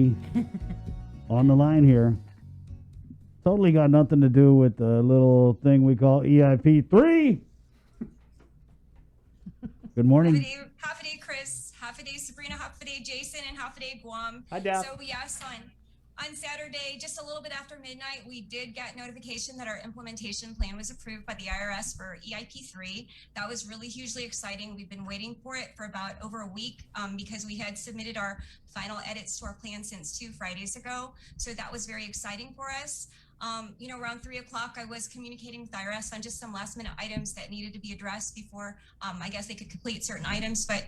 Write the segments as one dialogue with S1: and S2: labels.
S1: me on the line here. Totally got nothing to do with the little thing we call EIP 3. Good morning.
S2: Half a day, Chris. Half a day, Sabrina. Half a day, Jason. And half a day, Guam.
S1: Hi, Daph.
S2: So yes, on Saturday, just a little bit after midnight, we did get notification that our implementation plan was approved by the IRS for EIP3. That was really hugely exciting. We've been waiting for it for about over a week because we had submitted our final edits to our plan since 2 Fridays ago. So that was very exciting for us. Around 3 o'clock, I was communicating with IRS on just some last minute items that needed to be addressed before I guess they could complete certain items. But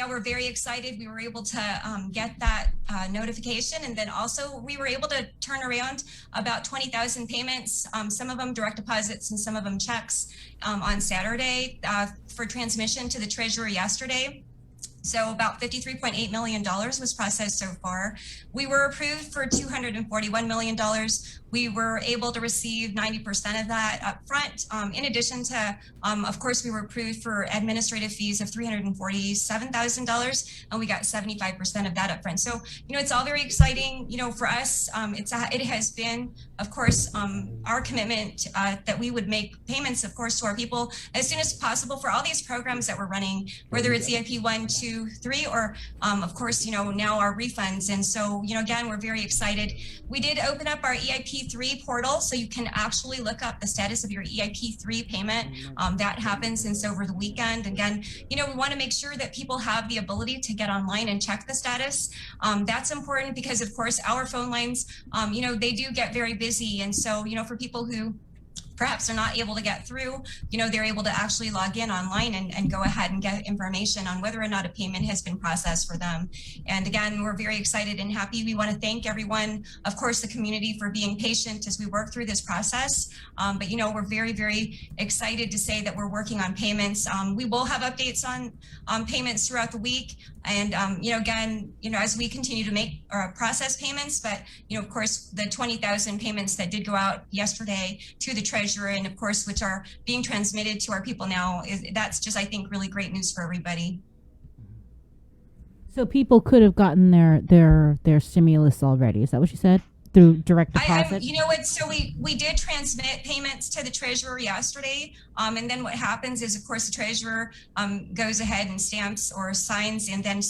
S2: we're very excited. We were able to get that notification. And then also we were able to turn around about 20,000 payments, some of them direct deposits and some of them checks on Saturday for transmission to the treasurer yesterday. So about $53.8 million was processed so far. We were approved for $241 million. We were able to receive 90% of that up front. In addition to, of course, we were approved for administrative fees of $347,000, and we got 75% of that up front. So, it's all very exciting. For us, it has been, of course, our commitment that we would make payments, of course, to our people as soon as possible for all these programs that we're running, whether it's EIP 1, 2, 3, or of course, now our refunds. And so, again, we're very excited. We did open up our EIP 3 portal, so you can actually look up the status of your EIP 3 payment. That happens since over the weekend. Again, we want to make sure that people have the ability to get online and check the status. That's important because, of course, our phone lines, they do get very busy. And so, for people who perhaps are not able to get through, they're able to actually log in online and go ahead and get information on whether or not a payment has been processed for them. And again, we're very excited and happy. We want to thank everyone, of course, the community, for being patient as we work through this process. But we're very, very excited to say that we're working on payments. We will have updates on payments throughout the week. And, again, as we continue to make or process payments, but, of course, the 20,000 payments that did go out yesterday to the treasurer, and of course, which are being transmitted to our people now, that's just, I think, really great news for everybody.
S3: So people could have gotten their stimulus already. Is that what you said? Through direct deposit?
S2: So we did transmit payments to the treasurer yesterday. And then what happens is, of course, the treasurer goes ahead and stamps or signs and then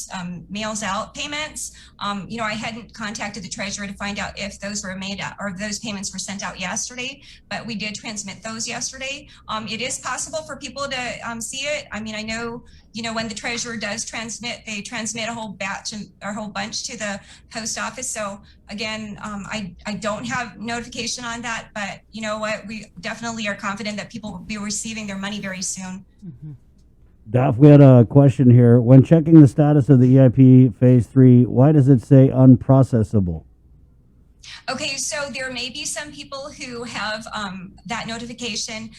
S2: mails out payments. I hadn't contacted the treasurer to find out if those were made out, or those payments were sent out yesterday, but we did transmit those yesterday. It is possible for people to see it. I mean, I know, when the treasurer does transmit, they transmit a whole batch or a whole bunch to the post office. So again, I don't have notification on that, but you know what? We definitely are confident that people will be receiving their money very soon.
S3: Mm-hmm.
S1: Daph, we had a question here. When checking the status of the EIP Phase 3, why does it say unprocessable?
S2: Okay, so there may be some people who have that notification.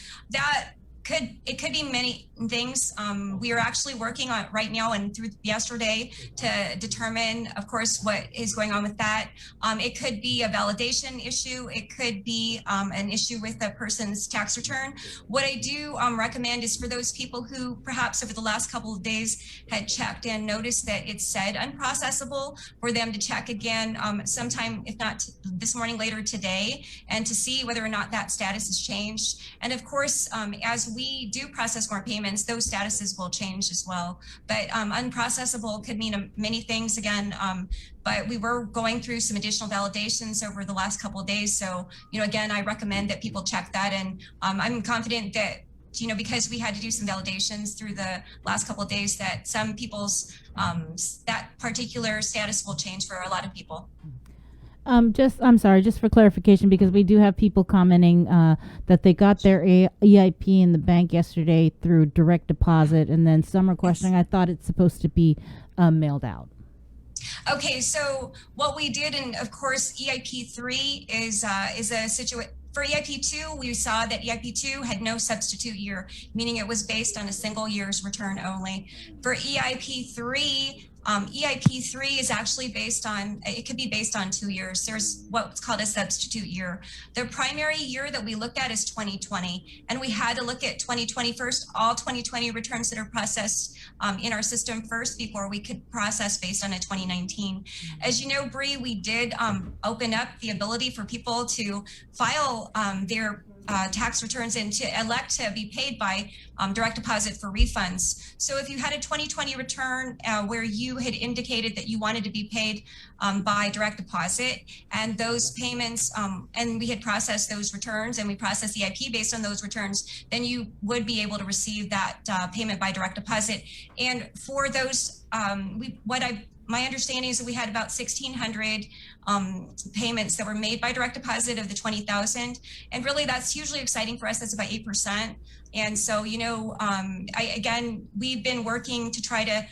S2: It could be many things. We are actually working on it right now and through yesterday to determine, of course, what is going on with that. It could be a validation issue. It could be an issue with a person's tax return. What I do recommend is for those people who perhaps over the last couple of days had checked and noticed that it said unprocessable, for them to check again sometime, if not this morning, later today, and to see whether or not that status has changed. And of course, as we do process more payments, those statuses will change as well. But unprocessable could mean many things again. But we were going through some additional validations over the last couple of days. So, again, I recommend that people check that. And I'm confident that, because we had to do some validations through the last couple of days, that some people's that particular status will change for a lot of people.
S3: I'm sorry, just for clarification, because we do have people commenting that they got their EIP in the bank yesterday through direct deposit, and then some are questioning, I thought it's supposed to be mailed out.
S2: Okay, so what we did, and of course, EIP 3 is a situation. For EIP 2, we saw that EIP 2 had no substitute year, meaning it was based on a single year's return only. For EIP 3, EIP3 is actually it could be based on 2 years. There's what's called a substitute year. The primary year that we looked at is 2020, and we had to look at 2020 first, all 2020 returns that are processed in our system first before we could process based on a 2019. As you know, Bree, we did open up the ability for people to file their tax returns and to elect to be paid by direct deposit for refunds. So if you had a 2020 return where you had indicated that you wanted to be paid by direct deposit, and those payments, and we had processed those returns and we processed the EIP based on those returns, then you would be able to receive that payment by direct deposit. And for those, my understanding is that we had about 1,600 payments that were made by direct deposit of the 20,000. And really, that's hugely exciting for us. That's about 8%. And so, again, we've been working to try to,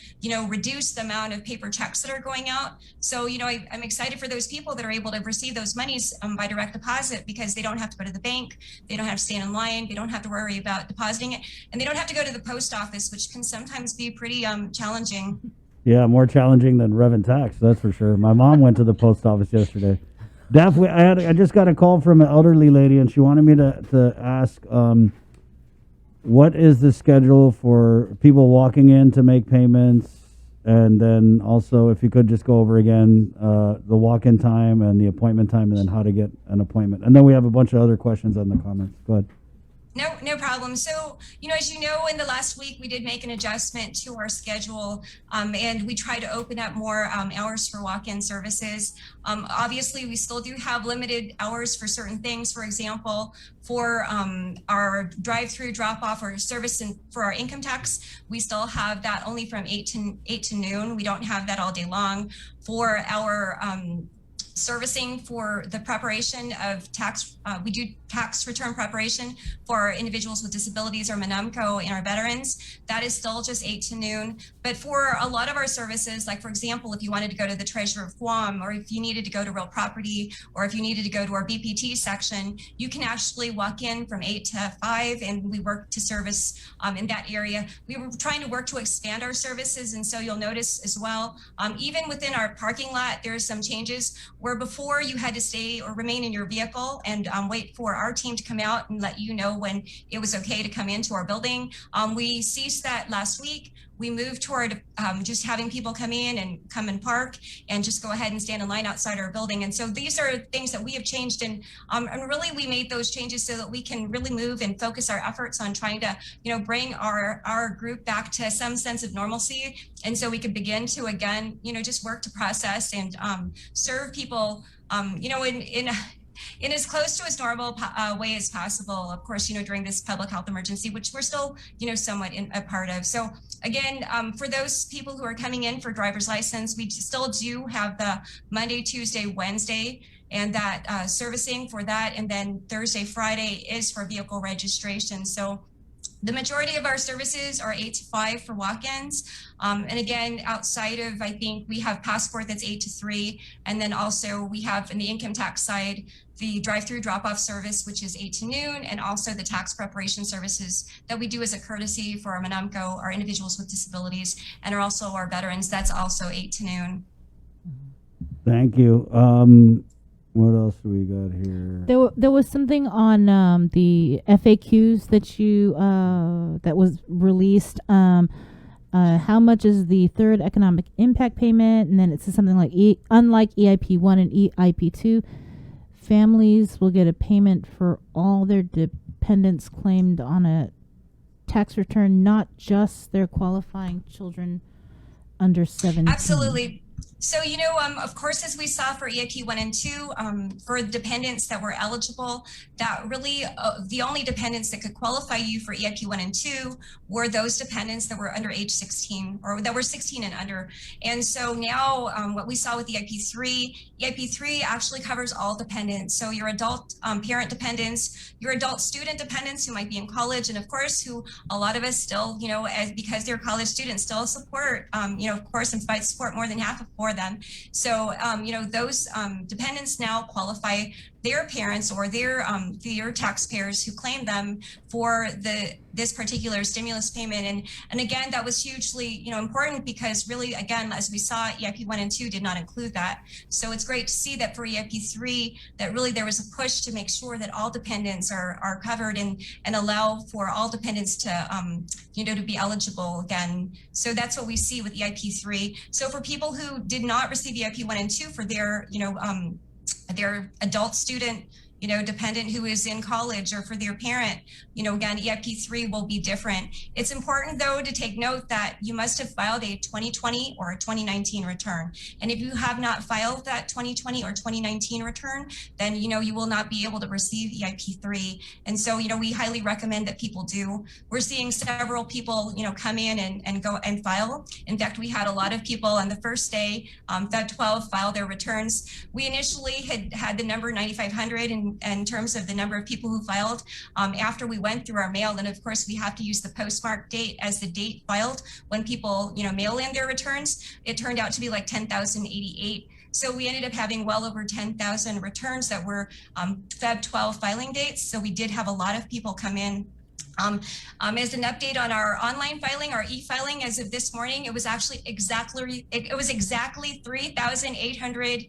S2: reduce the amount of paper checks that are going out. So, I'm excited for those people that are able to receive those monies by direct deposit, because they don't have to go to the bank. They don't have to stand in line. They don't have to worry about depositing it. And they don't have to go to the post office, which can sometimes be pretty challenging.
S1: Yeah, more challenging than Rev Tax, that's for sure. My mom went to the post office yesterday. Daphne, I just got a call from an elderly lady, and she wanted me to ask, what is the schedule for people walking in to make payments? And then also, if you could just go over again the walk-in time and the appointment time, and then how to get an appointment. And then we have a bunch of other questions on the comments. Go ahead.
S2: No problem. So, as you know, in the last week, we did make an adjustment to our schedule, and we tried to open up more hours for walk-in services. Obviously, we still do have limited hours for certain things. For example, for our drive-through drop-off or service, and for our income tax, we still have that only from 8 to noon. We don't have that all day long. For our servicing for the preparation of tax, we do tax return preparation for individuals with disabilities or MNUMCO and our veterans. That is still just 8 to noon. But for a lot of our services, like for example, if you wanted to go to the Treasurer of Guam, or if you needed to go to real property, or if you needed to go to our BPT section, you can actually walk in from 8 to 5, and we work to service in that area. We were trying to work to expand our services, and so you'll notice as well, even within our parking lot, there's some changes where before you had to stay or remain in your vehicle and wait for our team to come out and let you know when it was okay to come into our building. We ceased that last week. We moved toward just having people come in and come and park and just go ahead and stand in line outside our building. And so these are things that we have changed, and really we made those changes so that we can really move and focus our efforts on trying to, bring our group back to some sense of normalcy. And so we could begin to, again, just work to process and serve people, in as close to as normal way as possible, of course, during this public health emergency, which we're still, somewhat a part of. So again, for those people who are coming in for driver's license, we still do have the Monday, Tuesday, Wednesday, and that servicing for that. And then Thursday, Friday is for vehicle registration. So the majority of our services are 8 to 5 for walk-ins. And again, outside of, I think we have passport that's 8 to 3. And then also we have in the income tax side, the drive-through drop-off service, which is 8 to noon, and also the tax preparation services that we do as a courtesy for our MNUMCO, our individuals with disabilities, and are also our veterans. That's also 8 to noon.
S1: Thank you. What else do we got here?
S3: There was something on the FAQs that you that was released. How much is the third economic impact payment? And then it says something like unlike EIP 1 and EIP 2, families will get a payment for all their dependents claimed on a tax return, not just their qualifying children under 17.
S2: Absolutely. So, of course, as we saw for EIP 1 and 2, for dependents that were eligible, that really the only dependents that could qualify you for EIP 1 and 2 were those dependents that were under age 16 or that were 16 and under. And so now what we saw with EIP 3 actually covers all dependents. So your adult parent dependents, your adult student dependents who might be in college, and of course, who a lot of us still, because they're college students, still support, of course, and provide support more than half for them. So, those dependents now qualify their parents or their taxpayers who claimed them for this particular stimulus payment. And again, that was hugely important, because really, again, as we saw, EIP 1 and 2 did not include that. So it's great to see that for EIP 3 that really there was a push to make sure that all dependents are covered and allow for all dependents to to be eligible again. So that's what we see with EIP 3. So for people who did not receive EIP 1 and 2 for their their adult student dependent who is in college, or for their parent, again, EIP 3 will be different. It's important, though, to take note that you must have filed a 2020 or a 2019 return. And if you have not filed that 2020 or 2019 return, then, you will not be able to receive EIP 3. And so, we highly recommend that people do. We're seeing several people, come in and go and file. In fact, we had a lot of people on the first day, Feb 12, file their returns. We initially had the number 9,500 in terms of the number of people who filed after we went through our mail. And of course, we have to use the postmark date as the date filed when people, mail in their returns. It turned out to be like 10,088. So we ended up having well over 10,000 returns that were Feb 12 filing dates. So we did have a lot of people come in. As an update on our online filing, our e-filing, as of this morning, it was actually exactly 3,800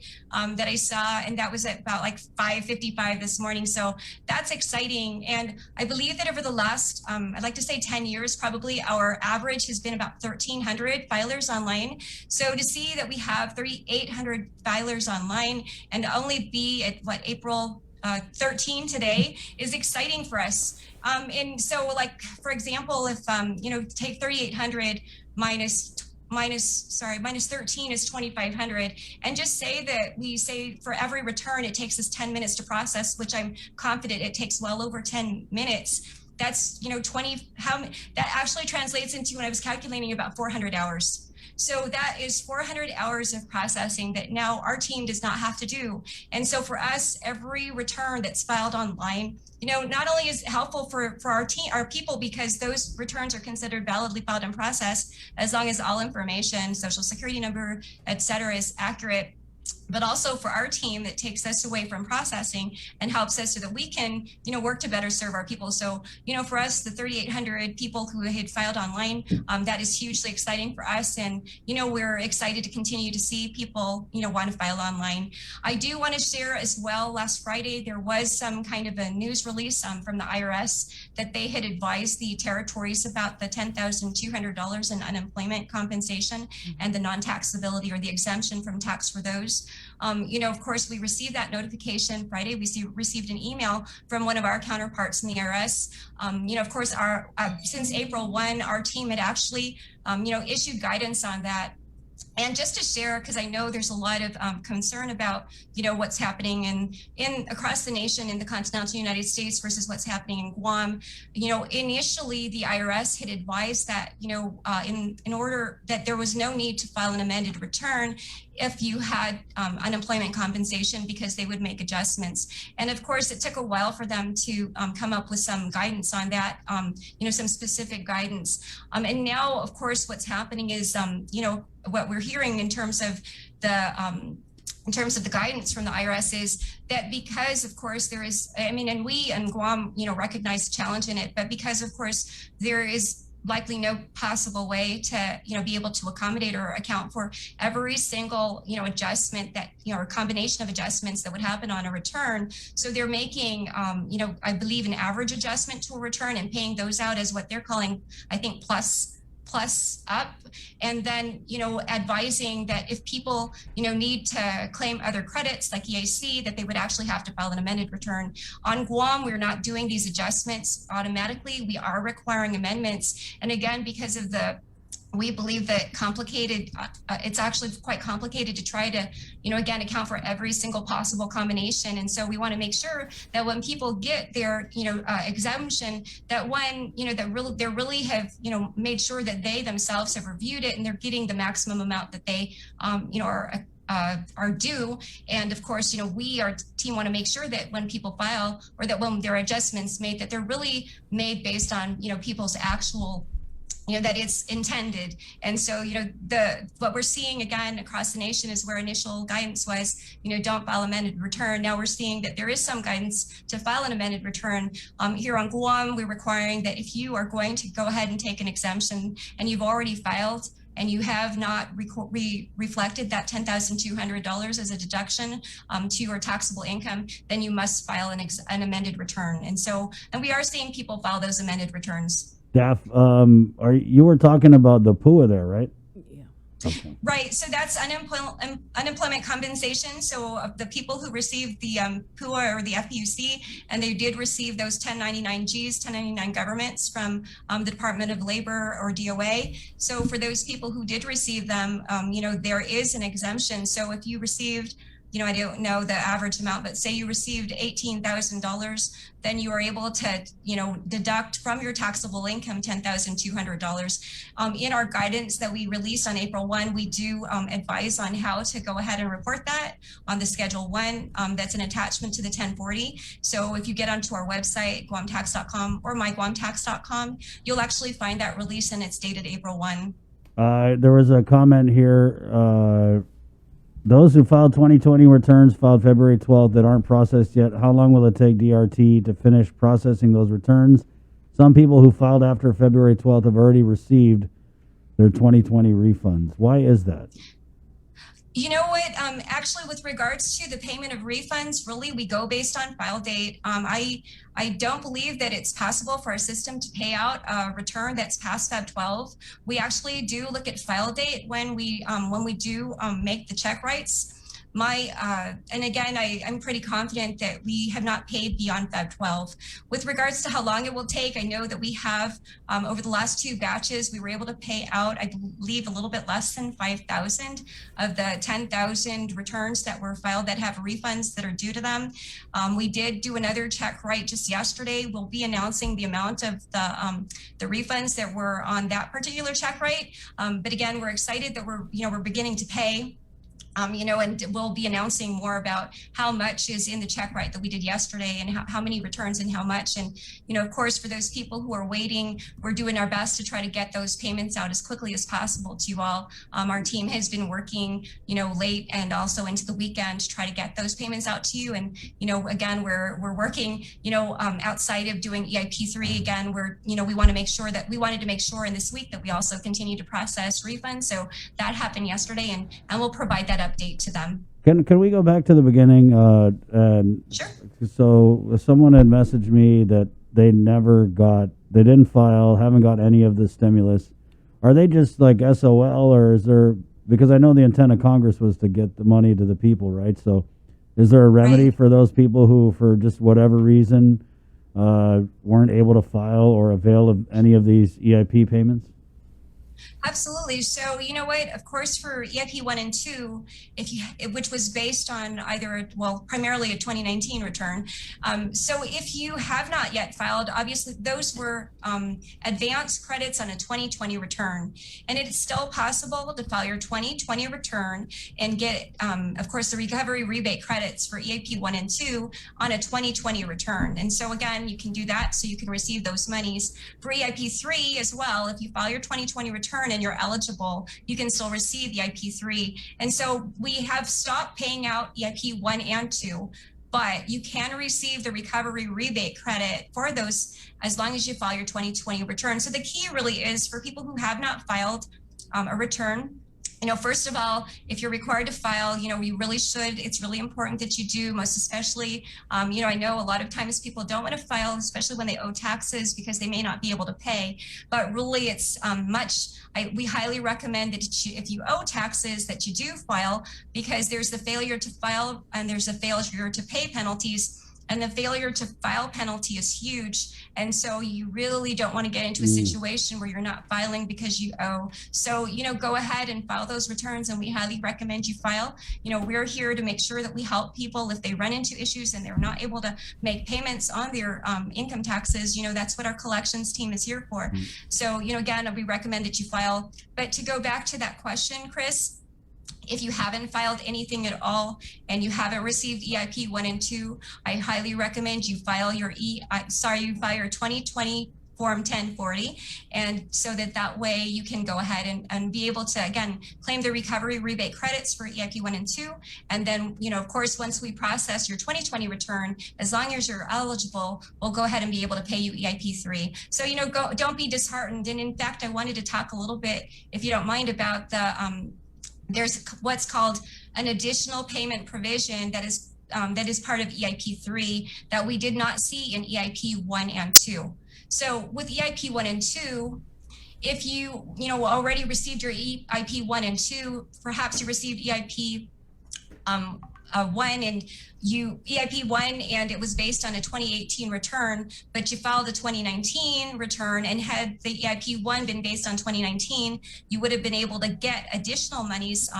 S2: that I saw, and that was at about like 5:55 this morning. So that's exciting, and I believe that over the last, I'd like to say 10 years, probably our average has been about 1,300 filers online. So to see that we have 3,800 filers online and only be at April 13 today is exciting for us. And so, like, for example, if take 3,800 minus 13 is 2,500, and just say that we say for every return it takes us 10 minutes to process, which I'm confident it takes well over 10 minutes. That's 20. That actually translates into, when I was calculating, about 400 hours. So that is 400 hours of processing that now our team does not have to do. And so for us, every return that's filed online, not only is it helpful for our team, our people, because those returns are considered validly filed and processed as long as all information, social security number, et cetera, is accurate, but also for our team, that takes us away from processing and helps us so that we can, work to better serve our people. So, for us, the 3,800 people who had filed online, that is hugely exciting for us. And, we're excited to continue to see people, want to file online. I do want to share as well, last Friday, there was some kind of a news release from the IRS that they had advised the territories about the $10,200 in unemployment compensation and the non-taxability or the exemption from tax for those. Of course, we received that notification Friday. We received an email from one of our counterparts in the IRS. Of course, since April 1, our team had actually, issued guidance on that. And just to share, because I know there's a lot of concern about, what's happening in across the nation in the continental United States versus what's happening in Guam. Initially the IRS had advised that, in order that there was no need to file an amended return if you had unemployment compensation, because they would make adjustments. And of course, it took a while for them to come up with some guidance on that, some specific guidance. And now, of course, what's happening is, what we're hearing in terms of the guidance from the IRS is that because, of course, there is, and we in Guam, recognize the challenge in it, but because, of course, there is likely no possible way to, be able to accommodate or account for every single, adjustment that, or combination of adjustments that would happen on a return. So they're making, I believe, an average adjustment to a return and paying those out as what they're calling, I think, plus up, and then advising that if people need to claim other credits like EAC, that they would actually have to file an amended return. On Guam, we're not doing these adjustments automatically. We are requiring amendments, and again, because of we believe that it's actually quite complicated to try to, again, account for every single possible combination. And so we want to make sure that when people get their, exemption, that when, they really have, made sure that they themselves have reviewed it and they're getting the maximum amount that they, are due. And of course, we, our team, want to make sure that when people file, or that when there are adjustments made, that they're really made based on, people's actual that it's intended. And so, what we're seeing again across the nation is where initial guidance was, don't file amended return. Now we're seeing that there is some guidance to file an amended return. Here on Guam, we're requiring that if you are going to go ahead and take an exemption and you've already filed and you have not reflected that $10,200 as a deduction to your taxable income, then you must file an amended return. And we are seeing people file those amended returns.
S1: Daph, you were talking about the PUA there, right?
S3: Yeah.
S1: Okay.
S2: Right. So that's unemployment compensation. So of the people who received the PUA or the FPUC, and they did receive those 1099Gs, 1099 governments from the Department of Labor or DOA. So for those people who did receive them, there is an exemption. So if you received, I don't know the average amount, but say you received $18,000, then you are able to, deduct from your taxable income $10,200. In our guidance that we released on April 1, we do advise on how to go ahead and report that on the Schedule 1. That's an attachment to the 1040. So if you get onto our website, guamtax.com or myguamtax.com, you'll actually find that release, and it's dated April 1.
S1: There was a comment here. Those who filed 2020 returns filed February 12th that aren't processed yet. How long will it take DRT to finish processing those returns? Some people who filed after February 12th have already received their 2020 refunds. Why is that?
S2: You know what? Actually, with regards to the payment of refunds, really, we go based on file date. I don't believe that it's possible for our system to pay out a return that's past Feb 12. We actually do look at file date when we do make the check writes. And again, I'm pretty confident that we have not paid beyond Feb 12. With regards to how long it will take, I know that we have, over the last 2 batches, we were able to pay out, I believe, a little bit less than 5,000 of the 10,000 returns that were filed that have refunds that are due to them. We did do another check right just yesterday. We'll be announcing the amount of the refunds that were on that particular check right. But again, we're excited that we're beginning to pay. And we'll be announcing more about how much is in the check write that we did yesterday and how many returns and how much. And, of course, for those people who are waiting, we're doing our best to try to get those payments out as quickly as possible to you all. Our team has been working, late and also into the weekend to try to get those payments out to you. And, again, we're working, outside of doing EIP3. Again, we wanted to make sure in this week that we also continue to process refunds. So that happened yesterday, and we'll provide that update to them.
S1: Can we go back to the beginning?
S2: Sure.
S1: So someone had messaged me that they didn't file, haven't got any of the stimulus. Are they just like SOL, or is there, because I know the intent of Congress was to get the money to the people, right? So is there a remedy for those people who, for just whatever reason, weren't able to file or avail of any of these EIP payments?
S2: Absolutely. So, you know what, of course, for EIP 1 and 2, which was based on primarily a 2019 return. So if you have not yet filed, obviously those were advance credits on a 2020 return. And it is still possible to file your 2020 return and get, of course, the recovery rebate credits for EIP 1 and 2 on a 2020 return. And so again, you can do that so you can receive those monies. For EIP 3 as well, if you file your 2020 return and you're eligible, you can still receive EIP 3. And so we have stopped paying out EIP 1 and 2, but you can receive the recovery rebate credit for those as long as you file your 2020 return. So the key really is for people who have not filed a return. First of all, if you're required to file, you really should. It's really important that you do, most especially, I know a lot of times people don't want to file, especially when they owe taxes because they may not be able to pay. But really, it's we highly recommend that if you owe taxes that you do file, because there's the failure to file and there's a failure to pay penalties. And the failure to file penalty is huge. And so you really don't want to get into a situation where you're not filing because you owe. So, go ahead and file those returns, and we highly recommend you file. We're here to make sure that we help people if they run into issues and they're not able to make payments on their income taxes. That's what our collections team is here for. So, again, we recommend that you file. But to go back to that question, Chris, if you haven't filed anything at all and you haven't received EIP 1 and 2, I highly recommend you file your 2024 Form 1040. And so that way you can go ahead and be able to, again, claim the recovery rebate credits for EIP 1 and 2. And then, of course, once we process your 2020 return, as long as you're eligible, we'll go ahead and be able to pay you EIP 3. So, don't be disheartened. And in fact, I wanted to talk a little bit, if you don't mind, about there's what's called an additional payment provision that is part of EIP 3 that we did not see in EIP 1 and 2. So with EIP 1 and 2, if you already received your EIP 1 and 2, perhaps you received EIP 1 and EIP 1 and it was based on a 2018 return, but you filed a 2019 return, and had the EIP 1 been based on 2019, you would have been able to get additional monies,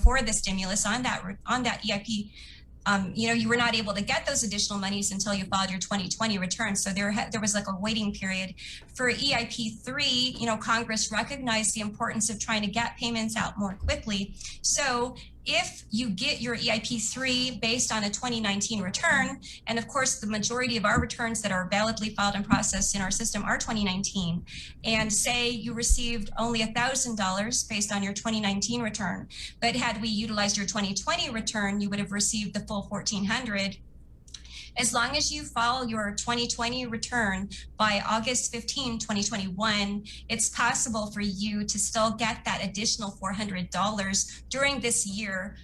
S2: for the stimulus on that EIP. You were not able to get those additional monies until you filed your 2020 return. So there was like a waiting period. For EIP 3, Congress recognized the importance of trying to get payments out more quickly. So if you get your EIP 3 based on a 2019 return, and of course, the majority of our returns that are validly filed and processed in our system are 2019, and say you received only $1,000 based on your 2019 return, but had we utilized your 2020 return, you would have received the full $1,400. As long as you file your 2020 return by August 15, 2021, it's possible for you to still get that additional $400 during this year,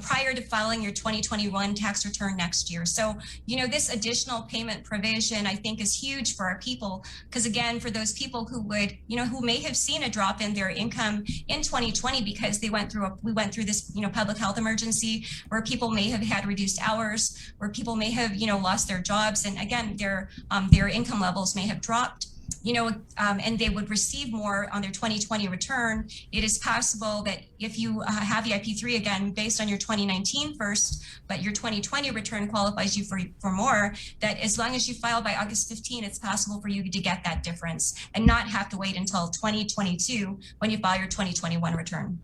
S2: prior to filing your 2021 tax return next year. So, this additional payment provision, I think, is huge for our people, because again, for those people who would, who may have seen a drop in their income in 2020 because we went through this, public health emergency, where people may have had reduced hours, where people may have, lost their jobs, and again, their income levels may have dropped. And they would receive more on their 2020 return. It is possible that if you have EIP 3 again based on your 2019 first, but your 2020 return qualifies you for more, that as long as you file by August 15, it's possible for you to get that difference and not have to wait until 2022 when you file your 2021 return.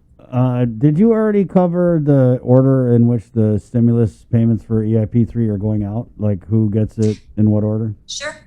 S1: Did you already cover the order in which the stimulus payments for EIP 3 are going out? Like who gets it in what order?
S2: Sure.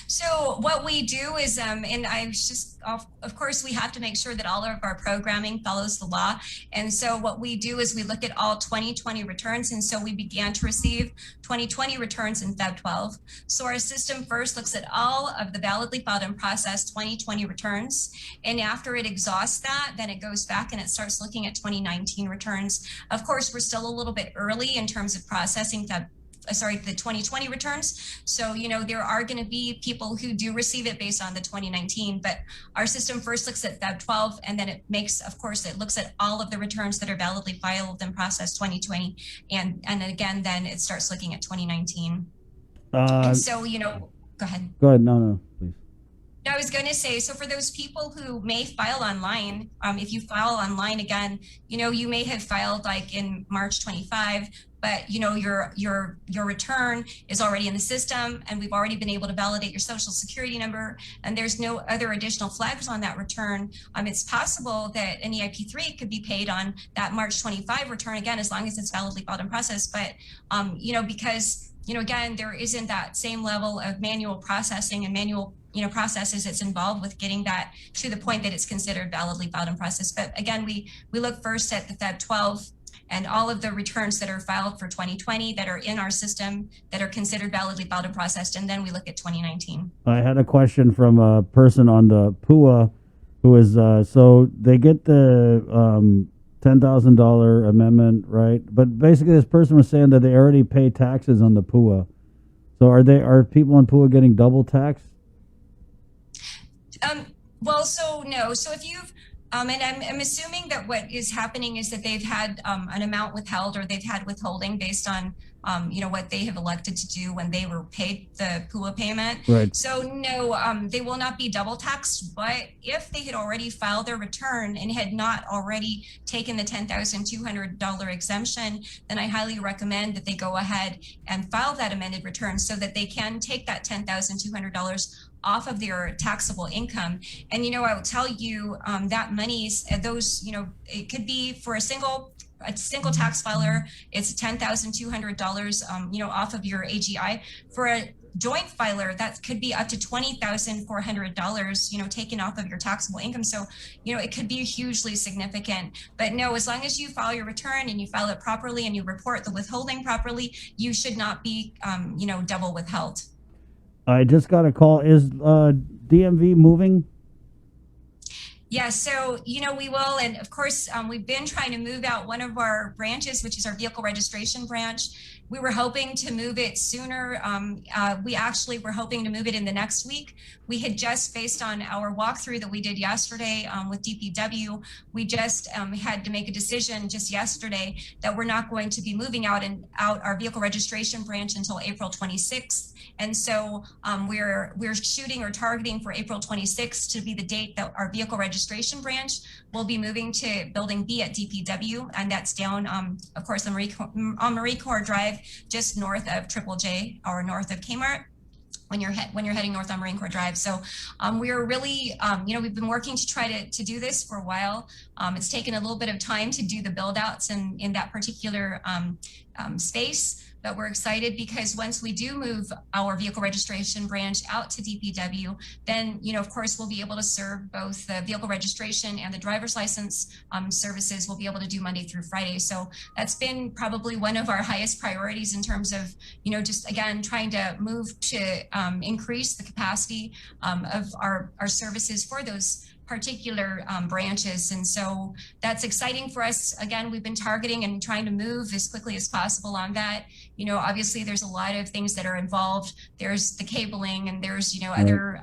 S2: So what we do is, and I was just, of course, we have to make sure that all of our programming follows the law. And so what we do is we look at all 2020 returns. And so we began to receive 2020 returns in Feb 12. So our system first looks at all of the validly filed and processed 2020 returns. And after it exhausts that, then it goes back and it starts looking at 2019 returns. Of course, we're still a little bit early in terms of processing the 2020 returns. So, there are going to be people who do receive it based on the 2019, but our system first looks at Feb 12, and then it looks at all of the returns that are validly filed and processed 2020. And again, then it starts looking at 2019. And so, go ahead.
S1: Go ahead. No, please.
S2: I was going to say, so for those people who may file online, if you file online again, you may have filed like in March 25, but your return is already in the system, and we've already been able to validate your social security number, and there's no other additional flags on that return. It's possible that an EIP 3 could be paid on that March 25 return again, as long as it's validly filed and processed. But because again, there isn't that same level of manual processing and manual processes that's involved with getting that to the point that it's considered validly filed and processed. But again, we look first at the Feb 12 and all of the returns that are filed for 2020 that are in our system that are considered validly filed and processed, and then we look at 2019.
S1: I had a question from a person on the PUA who is, so they get the $10,000 amendment, right? But basically this person was saying that they already pay taxes on the PUA. So are people on PUA getting double taxed?
S2: Well, so no. So if you've, and I'm assuming that what is happening is that they've had an amount withheld, or they've had withholding based on, what they have elected to do when they were paid the PUA payment.
S1: Right.
S2: So no, they will not be double taxed. But if they had already filed their return and had not already taken the $10,200 exemption, then I highly recommend that they go ahead and file that amended return so that they can take that $10,200 off of their taxable income. And, I will tell you that monies, those, it could be for a single tax filer, it's $10,200, off of your AGI. For a joint filer, that could be up to $20,400, taken off of your taxable income. So, it could be hugely significant. But no, as long as you file your return and you file it properly and you report the withholding properly, you should not be, double withheld.
S1: I just got a call. Is DMV moving?
S2: Yeah, so, we will. And of course, we've been trying to move out one of our branches, which is our vehicle registration branch. We were hoping to move it sooner. We actually were hoping to move it in the next week. We had just, based on our walkthrough that we did yesterday with DPW, we just had to make a decision just yesterday that we're not going to be moving out our vehicle registration branch until April 26th. And so we're shooting or targeting for April 26th to be the date that our vehicle registration branch will be moving to Building B at DPW, and that's down, of course, on Marine Corps Drive, just north of Triple J or north of Kmart. When you're heading north on Marine Corps Drive. So we are really, we've been working to try to do this for a while. It's taken a little bit of time to do the build outs in that particular space. But we're excited because once we do move our vehicle registration branch out to DPW, then, of course, we'll be able to serve both the vehicle registration and the driver's license services. We'll be able to do Monday through Friday. So that's been probably one of our highest priorities in terms of, just again, trying to move to increase the capacity of our services for those particular branches. And so that's exciting for us. Again, we've been targeting and trying to move as quickly as possible on that. Obviously there's a lot of things that are involved. There's the cabling and there's, other,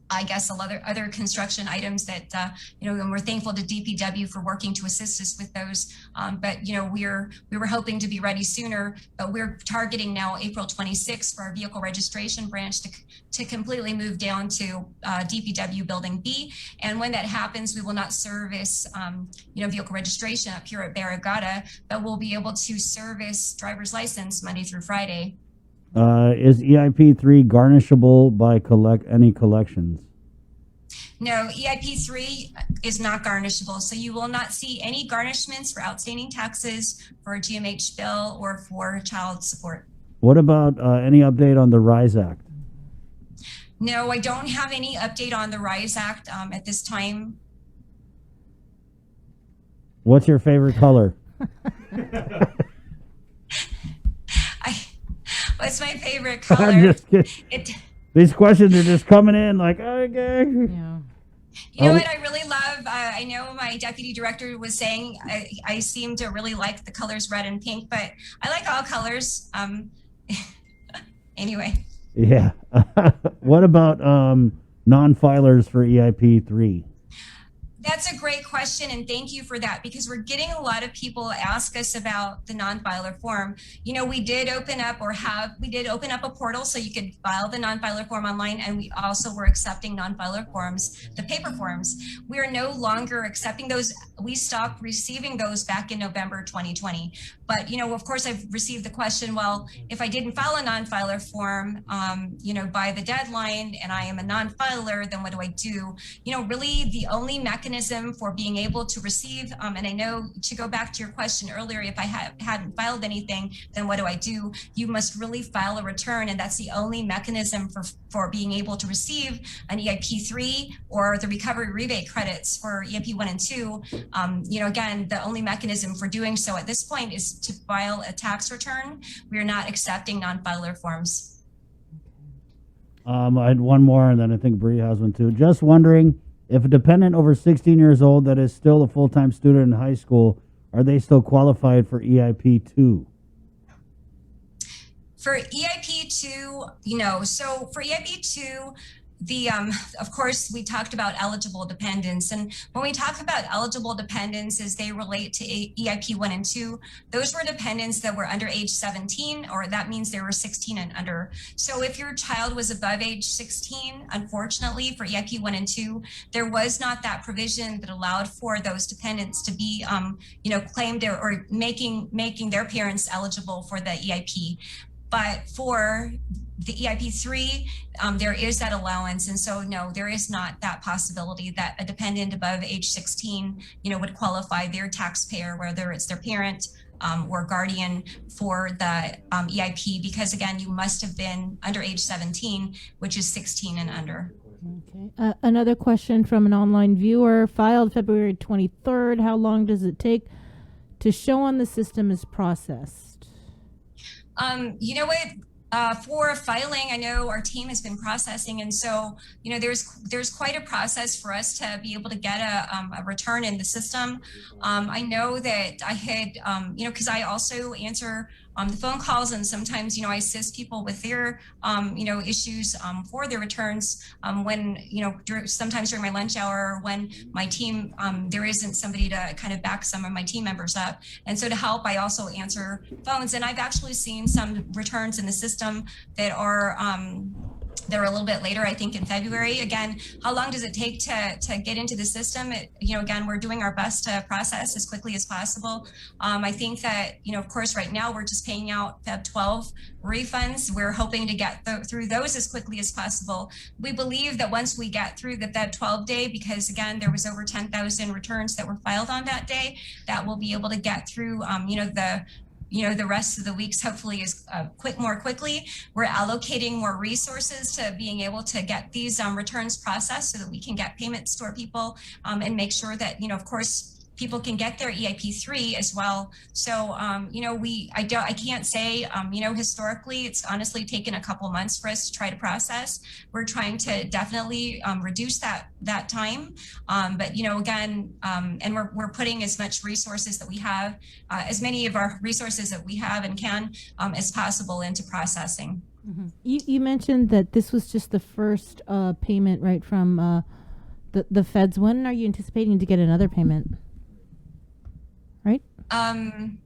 S2: I guess, other construction items that, and we're thankful to DPW for working to assist us with those. But, we were hoping to be ready sooner, but we're targeting now April 26th for our vehicle registration branch to completely move down to DPW Building B. And when that happens, we will not service, vehicle registration up here at Barragata, but we'll be able to service driver's license Monday through Friday.
S1: Is EIP3 garnishable by any collections?
S2: No, EIP3 is not garnishable. So you will not see any garnishments for outstanding taxes, for a GMH bill, or for child support.
S1: What about any update on the RISE Act?
S2: No, I don't have any update on the RISE Act at this time.
S1: What's your favorite color?
S2: What's my favorite color?
S1: I'm just kidding. These questions are just coming in like, okay.
S3: Yeah.
S2: You know what I really love? I know my deputy director was saying I seem to really like the colors red and pink, but I like all colors. Anyway.
S1: Yeah. What about non-filers for EIP3?
S2: That's a great question, and thank you for that, because we're getting a lot of people ask us about the non-filer form. We did open up a portal so you could file the non-filer form online, and we also were accepting non-filer forms, the paper forms. We are no longer accepting those. We stopped receiving those back in November 2020. But, of course, I've received the question, well, if I didn't file a non-filer form, by the deadline and I am a non-filer, then what do I do? Really the only mechanism for being able to receive, and I know, to go back to your question earlier, if I hadn't filed anything, then what do I do? You must really file a return, and that's the only mechanism for being able to receive an EIP3 or the recovery rebate credits for EIP 1 and 2. Again, the only mechanism for doing so at this point is to file a tax return. We are not accepting non-filer forms.
S1: I had one more, and then I think Bree has one too. Just wondering, if a dependent over 16 years old that is still a full-time student in high school, are they still qualified for EIP2?
S2: For EIP2, so for EIP2, of course, we talked about eligible dependents. And when we talk about eligible dependents as they relate to EIP 1 and 2, those were dependents that were under age 17, or that means they were 16 and under. So if your child was above age 16, unfortunately, for EIP 1 and 2, there was not that provision that allowed for those dependents to be, claimed or making their parents eligible for the EIP. But for the EIP3, there is that allowance. And so, no, there is not that possibility that a dependent above age 16, would qualify their taxpayer, whether it's their parent or guardian, for the EIP, because again, you must have been under age 17, which is 16 and under.
S3: Okay. Another question from an online viewer, filed February 23rd. How long does it take to show on the system is processed?
S2: You know what? For filing, I know our team has been processing, and so there's quite a process for us to be able to get a return in the system. I know that I had because I also answer the phone calls, and sometimes I assist people with their issues for their returns when sometimes during my lunch hour, when my team there isn't somebody to kind of back some of my team members up, and so to help, I also answer phones, and I've actually seen some returns in the system that are a little bit later, I think in February. Again, how long does it take to get into the system? Again, we're doing our best to process as quickly as possible. I think that, of course, right now we're just paying out Feb 12 refunds. We're hoping to get through those as quickly as possible. We believe that once we get through the Feb 12 day, because again, there was over 10,000 returns that were filed on that day, that we'll be able to get through, the rest of the weeks, hopefully, is more quickly. We're allocating more resources to being able to get these returns processed so that we can get payments to our people and make sure that, of course, people can get their EIP3 as well. So, I can't say, historically, it's honestly taken a couple months for us to try to process. We're trying to definitely reduce that time. But, again, and we're putting as much resources that we have, as many of our resources that we have and can as possible into processing.
S3: Mm-hmm. You mentioned that this was just the first payment, right, from the feds. When are you anticipating to get another payment? Right?
S2: I'm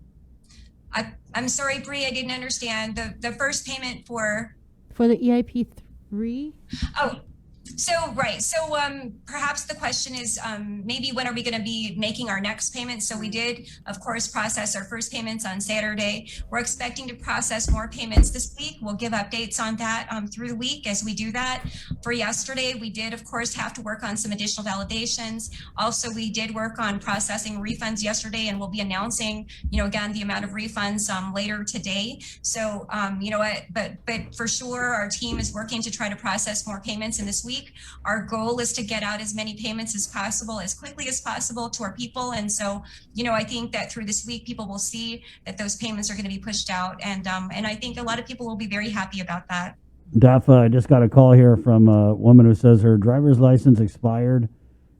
S2: sorry, Bree, I didn't understand the first payment for
S3: the EIP3.
S2: Oh, so right. So perhaps the question is maybe when are we going to be making our next payment? So we did, of course, process our first payments on Saturday. We're expecting to process more payments this week. We'll give updates on that through the week as we do that. For yesterday, we did, of course, have to work on some additional validations. Also, we did work on processing refunds yesterday, and we'll be announcing, again, the amount of refunds later today. So, but for sure, our team is working to try to process more payments in this week. Our goal is to get out as many payments as possible, as quickly as possible to our people. And so, I think that through this week, people will see that those payments are going to be pushed out. And I think a lot of people will be very happy about that.
S1: Dafa, I just got a call here from a woman who says her driver's license expired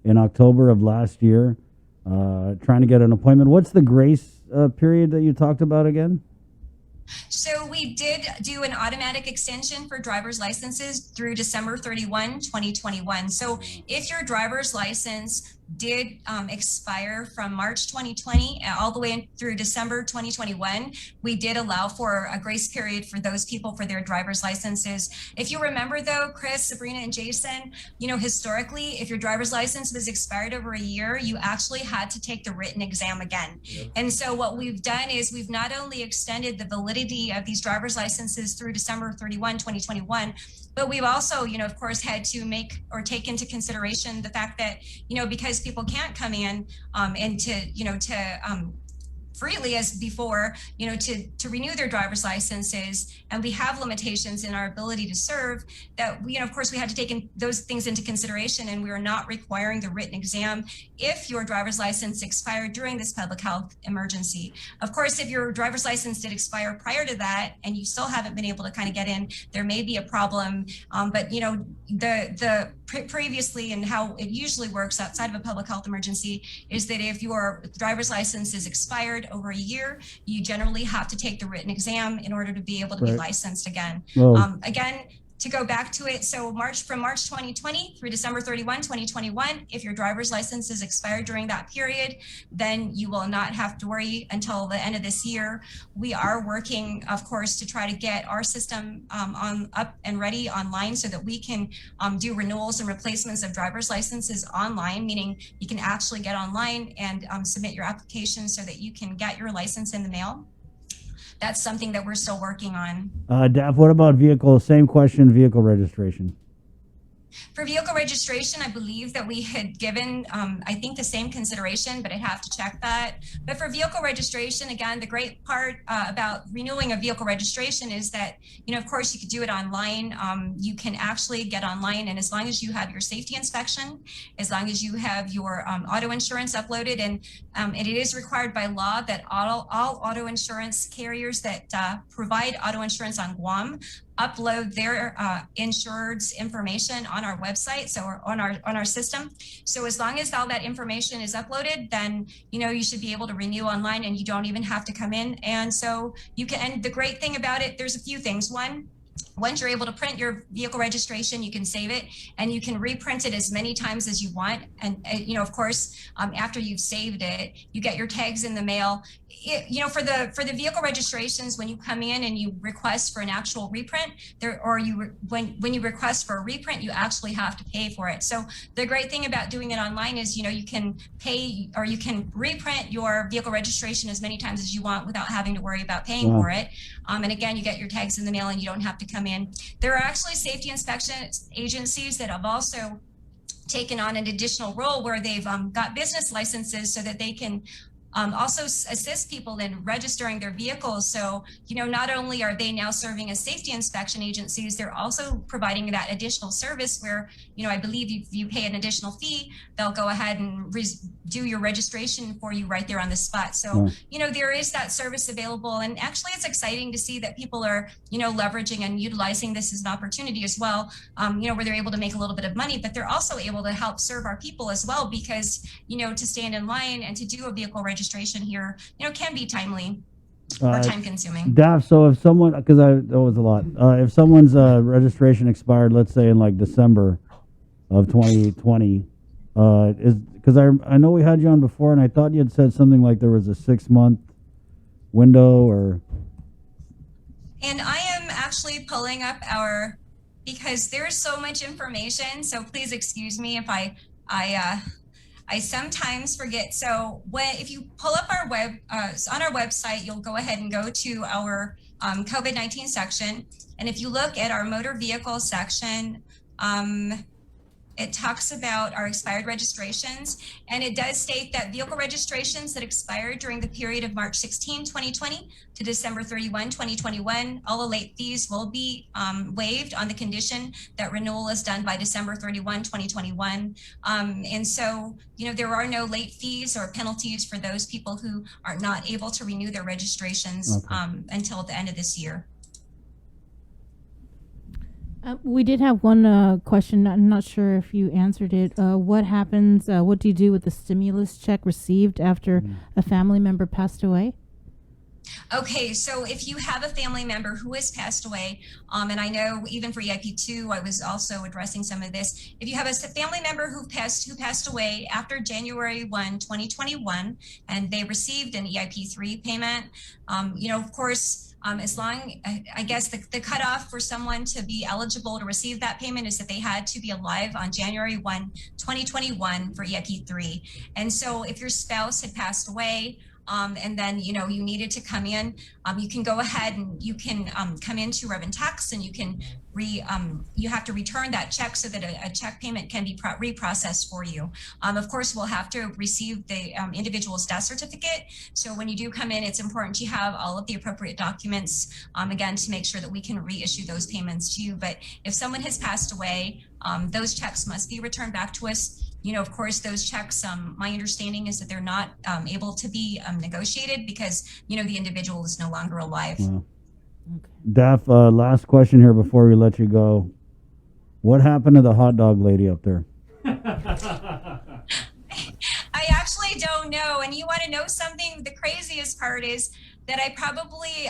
S1: in October of last year, trying to get an appointment. What's the grace period that you talked about again?
S2: So we did do an automatic extension for driver's licenses through December 31, 2021. So if your driver's license did expire from March 2020 all the way through December 2021, we did allow for a grace period for those people for their driver's licenses. If you remember though, Chris, Sabrina, and Jason, historically, if your driver's license was expired over a year, you actually had to take the written exam again. Yep. And so what we've done is we've not only extended the validity of these driver's licenses through December 31, 2021, but we've also, of course, had to make or take into consideration the fact that, because people can't come in and to freely as before, to renew their driver's licenses, and we have limitations in our ability to serve, that we, of course, we had to take those things into consideration, and we are not requiring the written exam if your driver's license expired during this public health emergency. Of course, if your driver's license did expire prior to that and you still haven't been able to kind of get in, there may be a problem. But the previously and how it usually works outside of a public health emergency is that if your driver's license is expired over a year, you generally have to take the written exam in order to be able to be licensed again. Well, again, to go back to it, so from March 2020 through December 31, 2021, if your driver's license is expired during that period, then you will not have to worry until the end of this year. We are working, of course, to try to get our system up and ready online so that we can do renewals and replacements of driver's licenses online, meaning you can actually get online and submit your application so that you can get your license in the mail. that's something that we're still working on.
S1: Daph, what about vehicle? Same question, vehicle registration.
S2: For vehicle registration, I believe that we had given, I think, the same consideration, but I'd have to check that. But for vehicle registration, again, the great part about renewing a vehicle registration is that, of course, you could do it online. You can actually get online, and as long as you have your safety inspection, as long as you have your auto insurance uploaded, and it is required by law that all auto insurance carriers that provide auto insurance on Guam upload their insured's information on our website, so on our system. So as long as all that information is uploaded, then you should be able to renew online, and you don't even have to come in. And so you can. And the great thing about it, there's a few things. Once you're able to print your vehicle registration, you can save it, and you can reprint it as many times as you want. And of course, after you've saved it, you get your tags in the mail. For the vehicle registrations, when you come in and you request for an actual reprint, when you request for a reprint, you actually have to pay for it. So the great thing about doing it online is you can pay, or you can reprint your vehicle registration as many times as you want without having to worry about paying for it. And again, you get your tags in the mail, and you don't have to come in. There are actually safety inspection agencies that have also taken on an additional role where they've got business licenses so that they can also assist people in registering their vehicles. So, not only are they now serving as safety inspection agencies, they're also providing that additional service where, I believe if you pay an additional fee, they'll go ahead and do your registration for you right there on the spot. So, there is that service available. And actually, it's exciting to see that people are, leveraging and utilizing this as an opportunity as well, where they're able to make a little bit of money, but they're also able to help serve our people as well, because, to stand in line and to do a vehicle registration here, can be timely or time consuming.
S1: Daph, so if someone, because that was a lot, if someone's registration expired, let's say in like December of 2020, because I know we had you on before, and I thought you had said something like there was a 6-month window, or.
S2: And I am actually pulling up because there's so much information, so please excuse me if I sometimes forget. So if you pull up our on our website, you'll go ahead and go to our COVID-19 section. And if you look at our motor vehicle section, it talks about our expired registrations, and it does state that vehicle registrations that expired during the period of March 16, 2020 to December 31, 2021, all the late fees will be waived on the condition that renewal is done by December 31, 2021. And so, there are no late fees or penalties for those people who are not able to renew their registrations until the end of this year.
S3: We did have one question. I'm not sure if you answered it. What happens? What do you do with the stimulus check received after a family member passed away?
S2: Okay, so if you have a family member who has passed away, and I know even for EIP2, I was also addressing some of this. If you have a family member who passed away after January 1, 2021, and they received an EIP3 payment, of course, as long, I guess the cutoff for someone to be eligible to receive that payment is that they had to be alive on January 1, 2021 for EIP3. And so if your spouse had passed away, and then, you needed to come in, you can go ahead and you can come into Rev and Tax, and you can you have to return that check so that a check payment can be reprocessed for you. Of course, we'll have to receive the individual's death certificate. So when you do come in, it's important you have all of the appropriate documents, again, to make sure that we can reissue those payments to you. But if someone has passed away, those checks must be returned back to us. Of course, those checks, my understanding is that they're not able to be negotiated because, the individual is no longer alive.
S1: Wow. Okay. Daph, last question here before we let you go. What happened to the hot dog lady up there?
S2: I actually don't know. And you want to know something? The craziest part is that I probably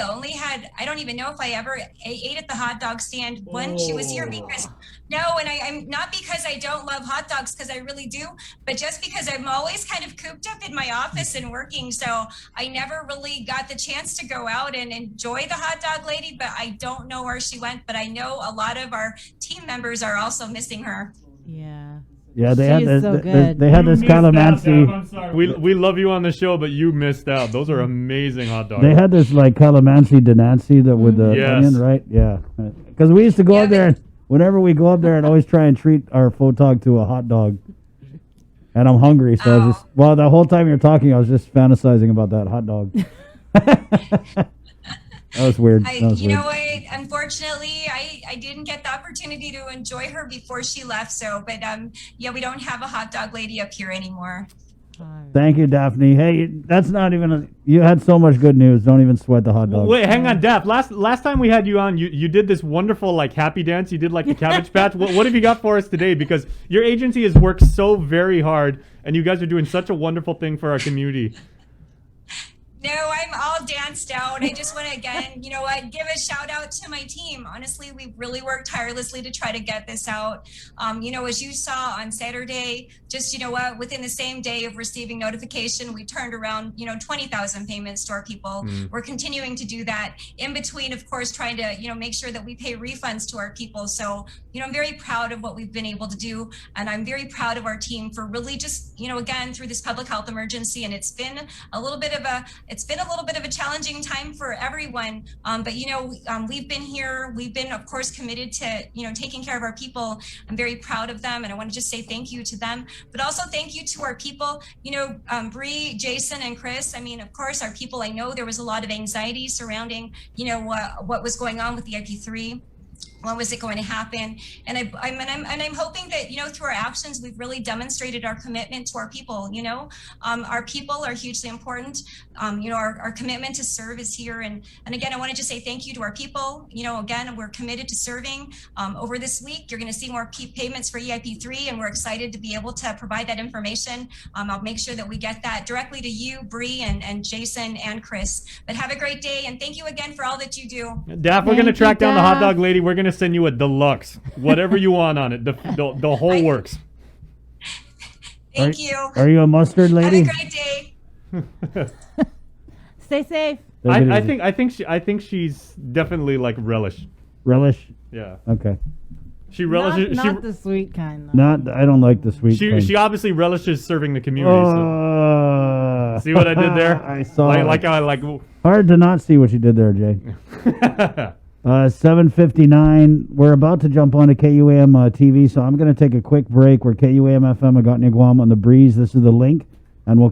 S2: only had, I don't even know if I ever ate at the hot dog stand when she was here, because I'm not because I don't love hot dogs, because I really do, but just because I'm always kind of cooped up in my office and working. So I never really got the chance to go out and enjoy the hot dog lady, but I don't know where she went, but I know a lot of our team members are also missing her.
S3: Yeah.
S1: Yeah, they had
S3: She's
S1: this.
S3: so good.
S1: They had
S4: You
S1: this
S4: missed out,
S1: calamansi.
S4: Daph, I'm sorry. We love you on the show, but you missed out. Those are amazing hot dogs.
S1: They had this like calamansi denansi that with the
S4: Yes.
S1: onion, right? Yeah, because we used to go
S2: Yeah,
S1: up there.
S2: but-
S1: And whenever we go up there, I'd always try and treat our photog to a hot dog. And I'm hungry, so I was just the whole time you're talking, I was just fantasizing about that hot dog. That was weird. That was
S2: You
S1: weird.
S2: know what? Unfortunately, I didn't get the opportunity to enjoy her before she left. So, but yeah, we don't have a hot dog lady up here anymore.
S1: Thank you, Daphne. Hey, that's not even. You had so much good news. Don't even sweat the hot dog.
S4: Wait, hang on, Daph. Last time we had you on, you did this wonderful like happy dance. You did like the Cabbage Patch. What have you got for us today? Because your agency has worked so very hard, and you guys are doing such a wonderful thing for our community.
S2: No, I'm all danced out. I just want to again, you know what, give a shout out to my team. Honestly, we've really worked tirelessly to try to get this out. You know, as you saw on Saturday, just, you know what, within the same day of receiving notification, we turned around, 20,000 payments to our people. We're continuing to do that in between, of course, trying to, make sure that we pay refunds to our people. So, I'm very proud of what we've been able to do. And I'm very proud of our team for really just, again, through this public health emergency. And it's been a little bit of a challenging time for everyone. But, we've been here. We've been, of course, committed to, taking care of our people. I'm very proud of them. And I want to just say thank you to them, but also thank you to our people, Bree, Jason, and Chris. I mean, of course, our people, I know there was a lot of anxiety surrounding, what was going on with the IP3. When was it going to happen? And I'm hoping that, through our actions, we've really demonstrated our commitment to our people. Our people are hugely important. Our commitment to serve is here. And again, I want to just say thank you to our people. Again, we're committed to serving. Over this week, you're going to see more payments for EIP3, and we're excited to be able to provide that information. I'll make sure that we get that directly to you, Bree, and Jason, and Chris. But have a great day, and thank you again for all that you do.
S4: Daph, we're gonna
S3: Thank you,
S4: track down the hot
S3: Daph.
S4: dog lady. We're gonna send you a deluxe, whatever you want on it. The whole works.
S2: Thank you.
S1: Are you a mustard
S2: Have a
S1: lady?
S2: great day.
S3: Stay safe.
S1: Take it
S4: I
S1: easy.
S4: think she's definitely like relish.
S1: Relish.
S4: Yeah,
S1: Okay.
S4: she relishes.
S3: Not the sweet kind. Though.
S1: Not. I don't like the sweet. kind.
S4: She obviously relishes serving the community. So. See what I did there?
S1: I saw.
S4: Like how I like.
S1: Hard to not see what you did there, Jay. 7:59. We're about to jump on to KUAM TV, so I'm going to take a quick break. We're KUAM FM. I got Guam on the breeze. This is the link.